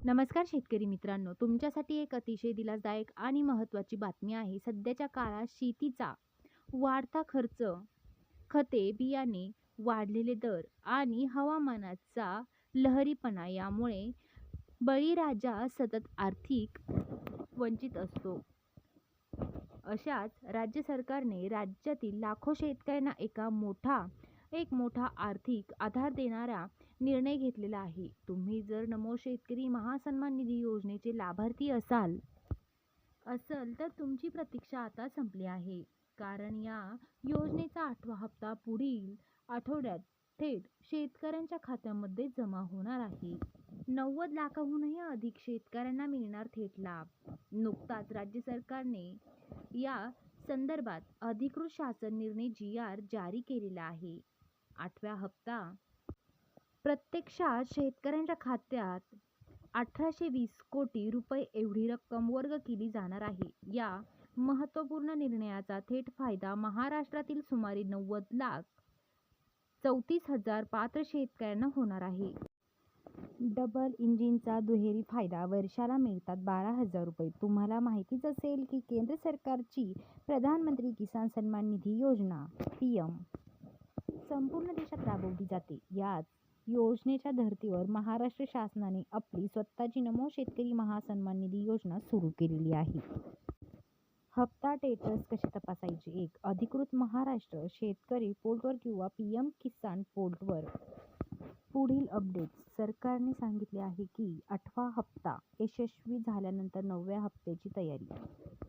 नमस्कार शेतकरी मित्रांनो, तुमच्यासाठी एक अतिशय दिलासदायक आणि महत्त्वाची बातमी आहे. सध्याच्या काळात शेतीचा वाढता खर्च, खते, बियाणे, वाढलेले दर आणि हवामानाचा लहरीपणा यामुळे बळीराजा सतत आर्थिक वंचित असतो. अशाच राज्य सरकारने राज्यातील लाखो शेतकऱ्यांना एक मोठा आर्थिक आधार देणारा निर्णय घेतलेला आहे. तुम्ही जर नमो शेतकरी महासन्मान निधी योजनेचे लाभार्थी असाल तर तुमची प्रतीक्षा आता संपली आहे. कारण या योजनेचा 8वा हप्ता पुढील आठवड्यात थेट शेतकऱ्यांच्या खात्यामध्ये जमा होणार आहे. 90 लाखाहूनही अधिक शेतकऱ्यांना मिळणार थेट लाभ. नुकताच राज्य सरकारने या संदर्भात अधिकृत शासन निर्णय GR जारी केलेला आहे. 8वा हप्ता प्रत्यक्षात शेतकऱ्यांच्या खात्यात 1820 कोटी रुपये एवढी रक्कम वर्ग केली जाणार आहे. या महत्त्वपूर्ण निर्णयाचा थेट फायदा महाराष्ट्रातील सुमारे 90,34,000 पात्र शेतकऱ्यांना होणार आहे. डबल इंजिनचा दुहेरी फायदा, वर्षाला मिळतात 12,000 रुपये. तुम्हाला माहितीच असेल की केंद्र सरकारची प्रधानमंत्री किसान सन्मान निधी योजना PM संपूर्ण देशात राबवली जाते. याच योजनेच्या धर्तीवर महाराष्ट्र शासनाने आपली स्वतःची नमो शेतकरी महासन्मान निधी योजना सुरू केलेली आहे. हप्ता स्टेटस कसे तपासायचे? 1. अधिकृत महाराष्ट्र शेतकरी पोर्टलवर किंवा PM किसान पोर्टलवर. पुढील अपडेट्स. सरकारने सांगितले आहे की 8वा हप्ता यशस्वी झाल्यानंतर 9व्या हप्त्याची तयारी